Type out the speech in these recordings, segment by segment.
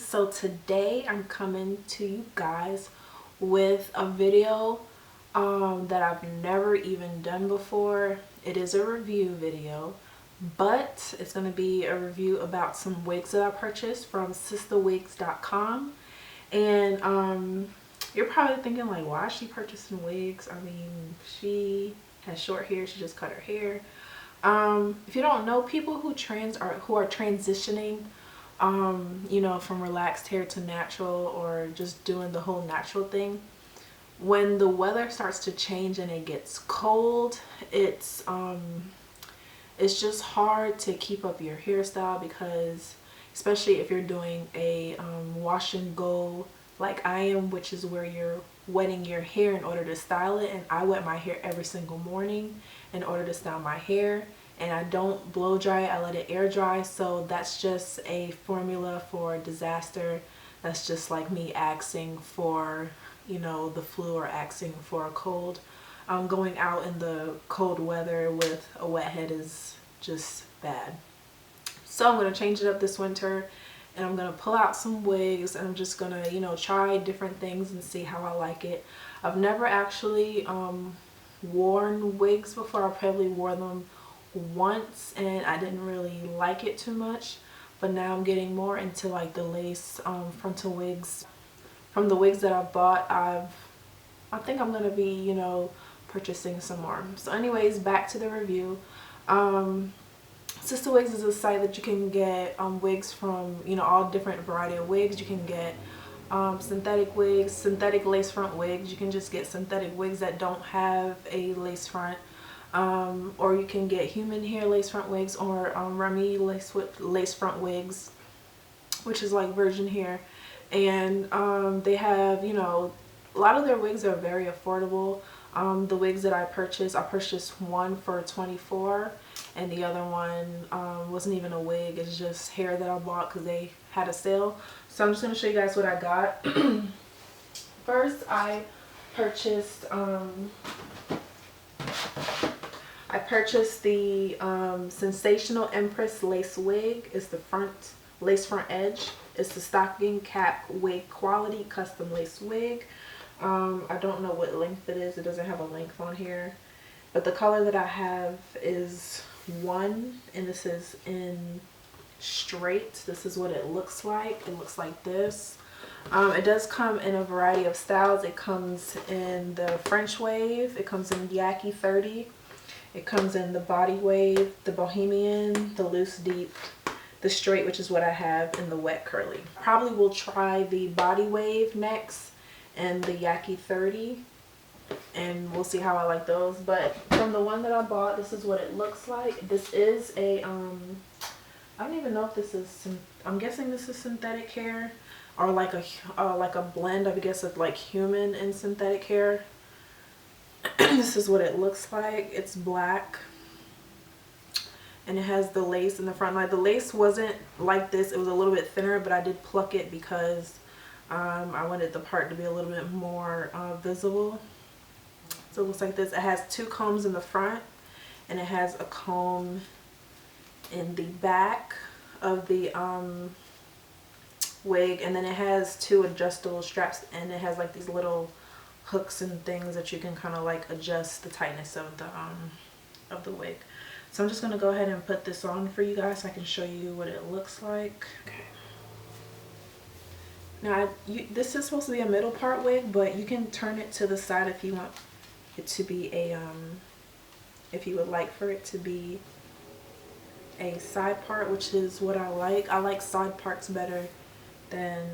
So today I'm coming to you guys with a video that I've never even done before. It is a review video, but it's going to be a review about some wigs that I purchased from sisterwigs.com. And you're probably thinking, like, why is she purchasing wigs? I mean, she has short hair, she just cut her hair. If you don't know, people who are transitioning you know, from relaxed hair to natural, or just doing the whole natural thing, when the weather starts to change and it gets cold, it's just hard to keep up your hairstyle, because especially if you're doing a wash and go like I am, which is where you're wetting your hair in order to style it. And I wet my hair every single morning in order to style my hair, and I don't blow dry it, I let it air dry. So that's just a formula for disaster. That's just like me asking for, you know, the flu, or asking for a cold. Going out in the cold weather with a wet head is just bad. So I'm going to change it up this winter, and I'm going to pull out some wigs, and I'm just going to, you know, try different things and see how I like it. I've never actually worn wigs before. I probably wore them once and I didn't really like it too much, but now I'm getting more into like the lace frontal wigs. From the wigs that I bought, I think I'm gonna be, you know, purchasing some more. So anyways, back to the review. Sister Wigs is a site that you can get wigs from, you know, all different variety of wigs. You can get synthetic wigs, synthetic lace front wigs. You can just get synthetic wigs that don't have a lace front. Or you can get human hair lace front wigs, or Remy lace front wigs, which is like virgin hair. And they have, you know, a lot of their wigs are very affordable. The wigs that I purchased one for $24, and the other one wasn't even a wig. It's just hair that I bought because they had a sale. So I'm just going to show you guys what I got. First, I purchased the Sensational Empress lace wig. It's the lace front edge. It's the stocking cap wig quality custom lace wig. I don't know what length it is. It doesn't have a length on here. But the color that I have is 1, and this is in straight. This is what it looks like. It looks like this. It does come in a variety of styles. It comes in the French wave. It comes in Yaki 30. It comes in the body wave, the bohemian, the loose deep, the straight, which is what I have, in the wet curly. Probably will try the body wave next and the Yaki 30, and we'll see how I like those. But from the one that I bought, this is what it looks like. This is a I don't even know if this is, I'm guessing this is synthetic hair, or like a blend, I guess, of like human and synthetic hair. This is what it looks like. It's black, and it has the lace in the front. Like, the lace wasn't like this, it was a little bit thinner, but I did pluck it because I wanted the part to be a little bit more visible. So it looks like this. It has 2 combs in the front, and it has a comb in the back of the wig, and then it has 2 adjustable straps, and it has like these little hooks and things that you can kind of like adjust the tightness of the wig. So I'm just going to go ahead and put this on for you guys so I can show you what it looks like. Okay. Now, this is supposed to be a middle part wig, but you can turn it to the side if you want it to be a if you would like for it to be a side part, which is what I like. I like side parts better than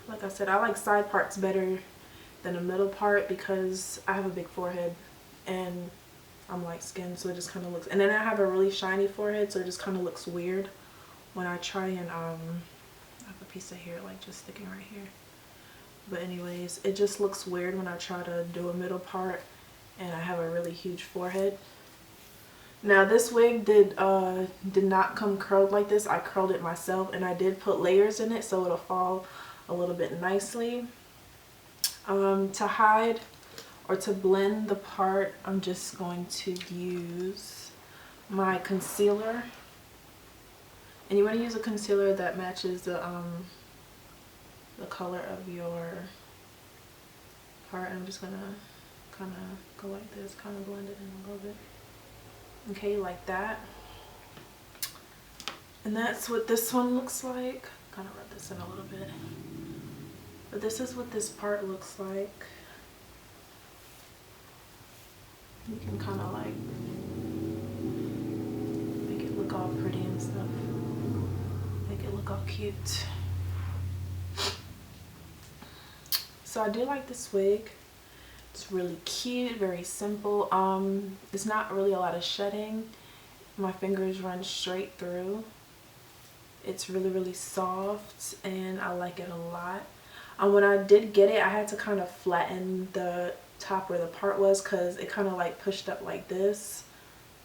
like I said, I like side parts better than a middle part, because I have a big forehead and I'm light skinned, so it just kind of looks, and then I have a really shiny forehead, so it just kind of looks weird when I try and I have a piece of hair like just sticking right here. But anyways, it just looks weird when I try to do a middle part and I have a really huge forehead. Now, this wig did not come curled like this. I curled it myself, and I did put layers in it so it'll fall a little bit nicely. To hide or to blend the part, I'm just going to use my concealer And you want to use a concealer that matches the color of your part. I'm just gonna kind of go like this, kind of blend it in a little bit. Okay, like that. And that's what this one looks like. Kind of rub this in a little bit. But this is what this part looks like. You can kind of like make it look all pretty and stuff. Make it look all cute. So I do like this wig. It's really cute, very simple. It's not really a lot of shedding. My fingers run straight through. It's really, really soft and I like it a lot. When I did get it, I had to kind of flatten the top where the part was because it kind of like pushed up like this.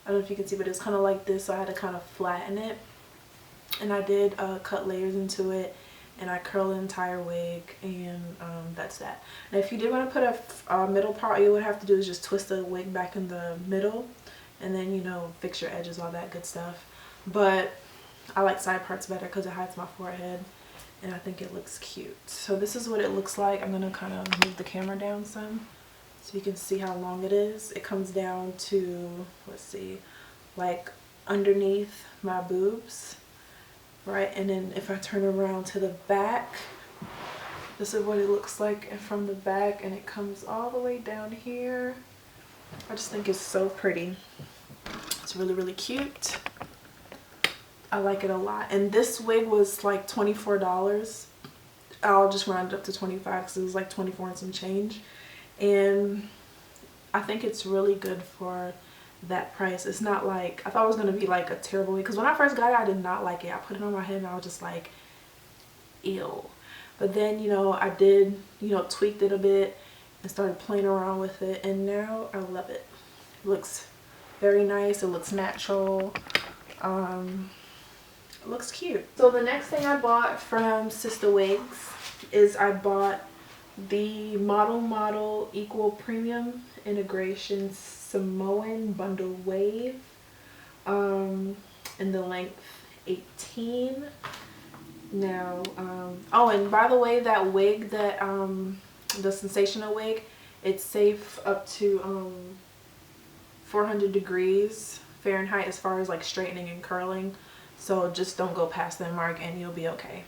I don't know if you can see, but it's kind of like this, so I had to kind of flatten it. And I did cut layers into it, and I curled the entire wig, and that's that. Now if you did want to put a middle part, all you would have to do is just twist the wig back in the middle, and then, you know, fix your edges, all that good stuff. But I like side parts better because it hides my forehead, and I think it looks cute. So this is what it looks like. I'm going to kind of move the camera down some so you can see how long it is. It comes down to, let's see, like underneath my boobs. Right, and then if I turn around to the back, this is what it looks like from the back, and it comes all the way down here. I just think it's so pretty. It's really, really cute. I like it a lot. And this wig was like $24. I'll just round it up to 25 because it was like 24 and some change. And I think it's really good for that price. It's not like, I thought it was going to be like a terrible wig because when I first got it, I did not like it. I put it on my head and I was just like, ew. But then, you know, I did, you know, tweaked it a bit and started playing around with it, and now I love it. It looks very nice. It looks natural. It looks cute. So the next thing I bought from Sister Wigs is I bought the Model Equal Premium Integration Samoan Bundle Wave in the length 18. Now oh, and by the way, that wig, that the Sensational wig, it's safe up to 400 degrees Fahrenheit as far as like straightening and curling, so just don't go past that mark and you'll be okay.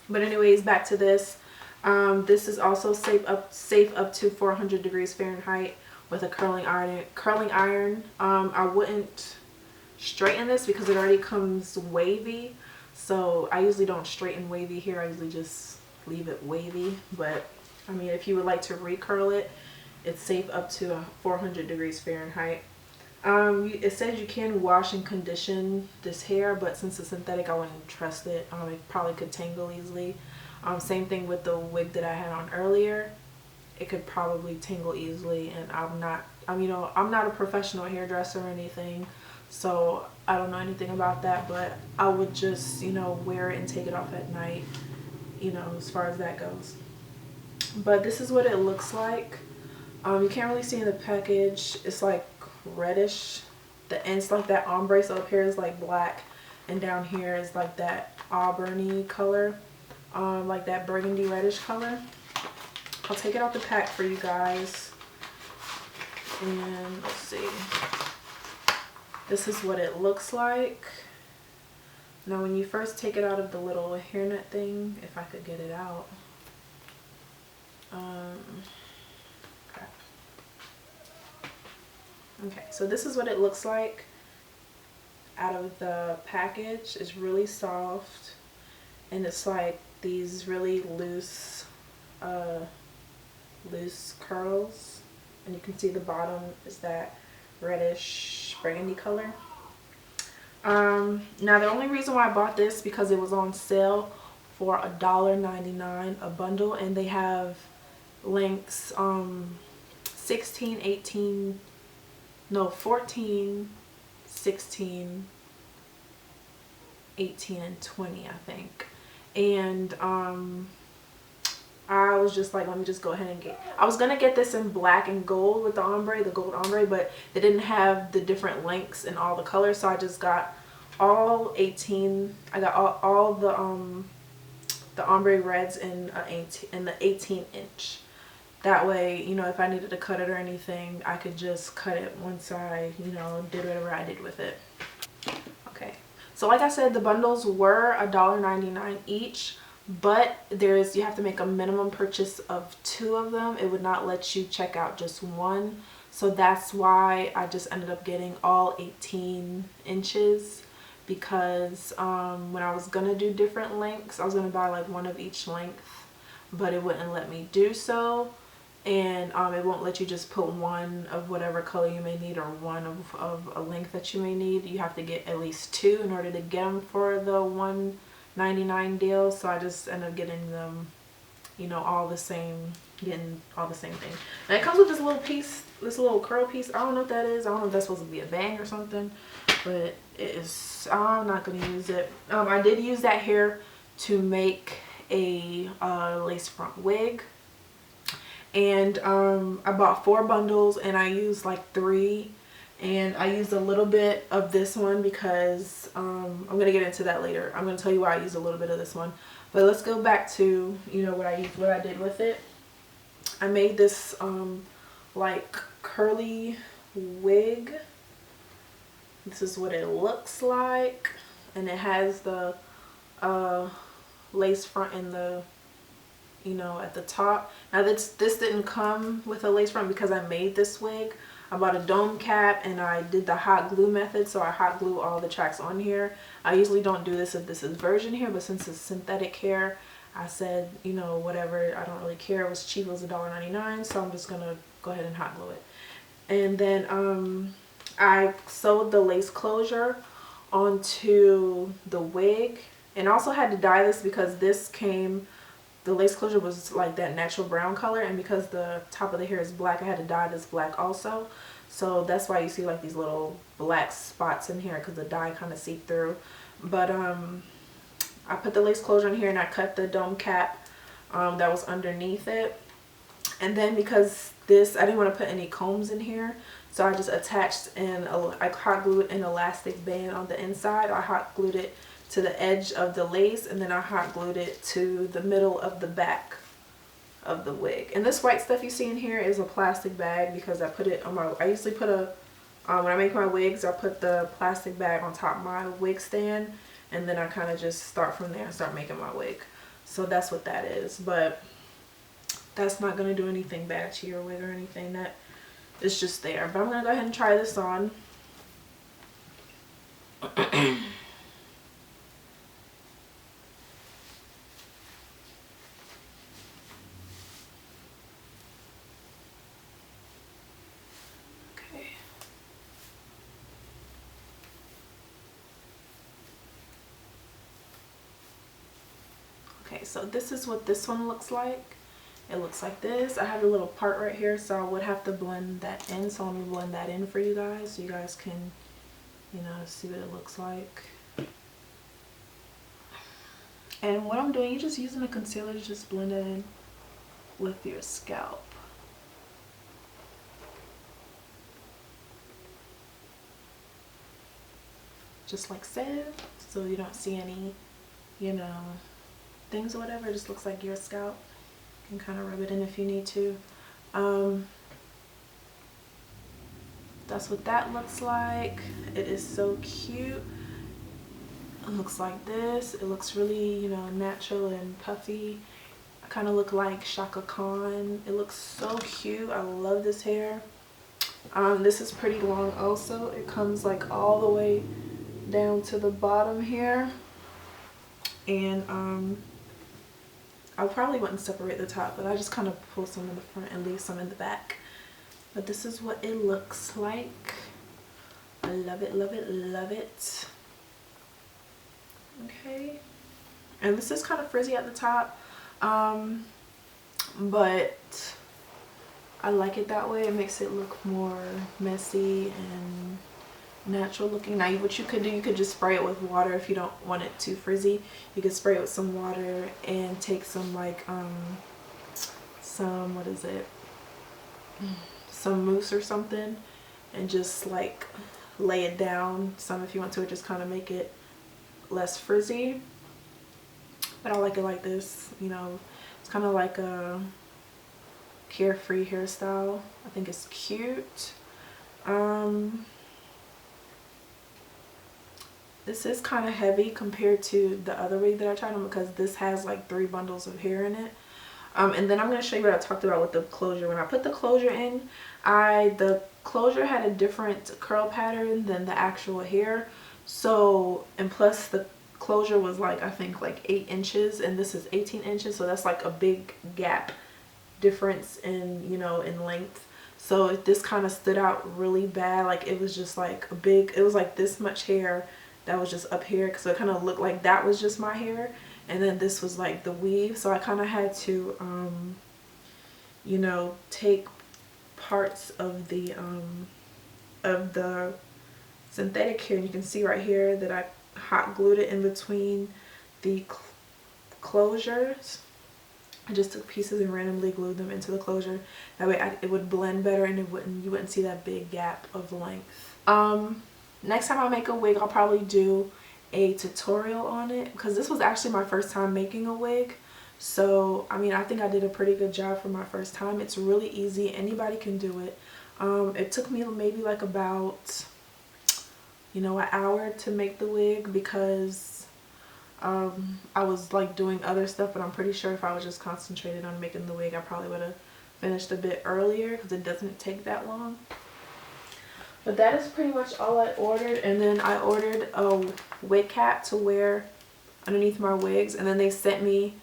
But anyways, back to this. This is also safe up to 400 degrees Fahrenheit with a curling iron. I wouldn't straighten this because it already comes wavy, so I usually don't straighten wavy here. I usually just leave it wavy. But I mean, if you would like to recurl it, it's safe up to 400 degrees Fahrenheit. It says you can wash and condition this hair, but since it's synthetic, I wouldn't trust it. It probably could tangle easily. Same thing with the wig that I had on earlier. It could probably tangle easily, and I'm not a professional hairdresser or anything, so I don't know anything about that, but I would just, you know, wear it and take it off at night, you know, as far as that goes. But this is what it looks like. You can't really see in the package. It's like reddish. The ends like that ombre, so up here is like black, and down here is like that auburny color, like that burgundy reddish color. I'll take it out the pack for you guys, and let's see. This is what it looks like. Now when you first take it out of the little hairnet thing, if I could get it out. Okay, so this is what it looks like out of the package. It's really soft, and it's like these really loose curls, and you can see the bottom is that reddish burgundy color. Now the only reason why I bought this because it was on sale for $1.99 a bundle, and they have lengths 16, 18, no, 14, 16, 18, and 20, I think. And I was just like, let me just go ahead and I was gonna get this in black and gold with the ombre, the gold ombre, but they didn't have the different lengths and all the colors, so I just got all 18. I got all the ombre reds in the 18-inch. That way, you know, if I needed to cut it or anything, I could just cut it once I, you know, did whatever I did with it. Okay, so like I said, the bundles were $1.99 each, but you have to make a minimum purchase of 2 of them. It would not let you check out just one. So that's why I just ended up getting all 18 inches, because when I was gonna do different lengths, I was gonna buy like one of each length, but it wouldn't let me do so. And it won't let you just put one of whatever color you may need, or one of a length that you may need. You have to get at least 2 in order to get them for the $1.99 deal. So I just end up getting them, you know, all the same, getting all the same thing. And it comes with this little piece, this little curl piece. I don't know what that is. I don't know if that's supposed to be a bang or something, but it is. I'm not going to use it. I did use that hair to make a lace front wig. And I bought 4 bundles and I used like 3, and I used a little bit of this one because I'm gonna get into that later. I'm gonna tell you why I used a little bit of this one, but let's go back to, you know, what I did with it. I made this like curly wig. This is what it looks like, and it has the lace front in the, you know, at the top. Now this didn't come with a lace front because I made this wig. I bought a dome cap and I did the hot glue method, so I hot glue all the tracks on here. I usually don't do this if this is virgin hair, but since it's synthetic hair, I said, you know, whatever, I don't really care. It was cheap, it was $1.99, so I'm just gonna go ahead and hot glue it. And then I sewed the lace closure onto the wig, and also had to dye this because this came, the lace closure was like that natural brown color, and because the top of the hair is black, I had to dye this black also. So that's why you see like these little black spots in here, because the dye kind of seeped through. But I put the lace closure in here and I cut the dome cap that was underneath it. And then because this, I didn't want to put any combs in here, so I just attached and I hot glued an elastic band on the inside. I hot glued it to the edge of the lace, and then I hot glued it to the middle of the back of the wig. And this white stuff you see in here is a plastic bag, because I put it on my, I usually put a, when I make my wigs, I put the plastic bag on top of my wig stand, and then I kind of just start from there and start making my wig. So that's what that is, but that's not going to do anything bad to your wig or anything. That is just there. But I'm going to go ahead and try this on. Okay, so this is what this one looks like. It looks like this. I have a little part right here, so I would have to blend that in. So I'm gonna blend that in for you guys, so you guys can, you know, see what it looks like. And what I'm doing, you're just using a concealer to just blend it in with your scalp. Just like so, so you don't see any, you know, things or whatever. It just looks like your scalp. You can kind of rub it in if you need to. That's what that looks like. It is so cute. It looks like this. It looks really, you know, natural and puffy. I kind of look like Shaka Khan. It looks so cute. I love this hair. This is pretty long also. It comes like all the way down to the bottom here. And I probably wouldn't separate the top, but I just kind of pull some in the front and leave some in the back. But this is what it looks like. I love it, love it, love it. Okay, and this is kind of frizzy at the top, but I like it that way. It makes it look more messy and natural looking. Now what you could do, you could just spray it with water if you don't want it too frizzy. You could spray it with some water and take some like some, what is it, some mousse or something, and just like lay it down some if you want to, or just kind of make it less frizzy. But I like it like this, you know. It's kind of like a carefree hairstyle. I think it's cute. This is kind of heavy compared to the other wig that I tried on, because this has like 3 bundles of hair in it. And then I'm going to show you what I talked about with the closure. When I put the closure in, the closure had a different curl pattern than the actual hair. So, and plus the closure was like, I think like 8 inches, and this is 18 inches. So that's like a big gap difference in, you know, in length. So this kind of stood out really bad. Like it was just like a big, it was like this much hair that was just up here. So it kind of looked like that was just my hair. And then this was like the weave. So I kind of had to, you know, take parts of the synthetic hair. And you can see right here that I hot glued it in between the closures. I just took pieces and randomly glued them into the closure. That way it would blend better, and you wouldn't see that big gap of length. Next time I make a wig, I'll probably do a tutorial on it, because this was actually my first time making a wig. So I mean, I think I did a pretty good job for my first time. It's really easy, anybody can do it. It took me maybe like about, you know, an hour to make the wig, because I was like doing other stuff, but I'm pretty sure if I was just concentrated on making the wig, I probably would have finished a bit earlier, because it doesn't take that long. But that is pretty much all I ordered. And then I ordered a wig cap to wear underneath my wigs, and then they sent me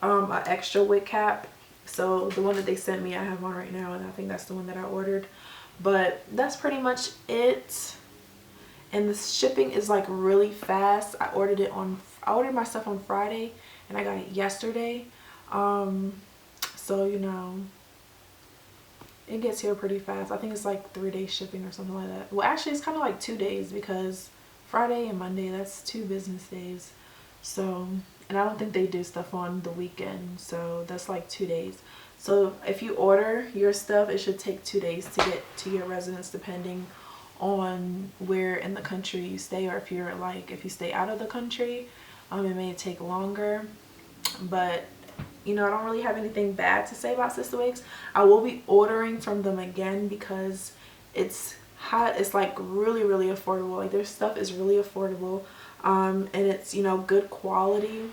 an extra wig cap. So the one that they sent me I have on right now, and I think that's the one that I ordered. But that's pretty much it. And the shipping is like really fast. I ordered my stuff on Friday, and I got it yesterday. So you know, it gets here pretty fast. I think it's like 3-day shipping or something like that. Well, actually it's kind of like 2 days, because Friday and Monday, that's 2 business days. So, and I don't think they do stuff on the weekend, so that's like 2 days. So if you order your stuff, it should take 2 days to get to your residence, depending on where in the country you stay, or if you stay out of the country, it may take longer. But you know, I don't really have anything bad to say about Sister Wigs. I will be ordering from them again, because it's hot. It's like really affordable. Like their stuff is really affordable, and it's, you know, good quality,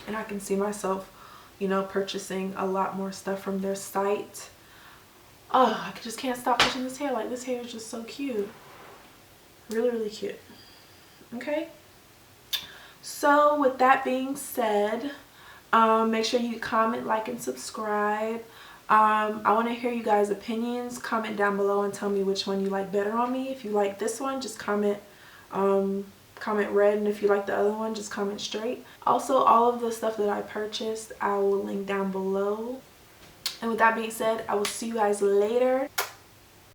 and I can see myself, you know, purchasing a lot more stuff from their site. Oh, I just can't stop touching this hair. Like this hair is just so cute. Really cute. Okay, so with that being said, make sure you comment, like, and subscribe. I want to hear you guys' opinions. Comment down below and tell me which one you like better on me. If you like this one, just comment red, and if you like the other one, just comment straight. Also, all of the stuff that I purchased, I will link down below. And with that being said, I will see you guys later.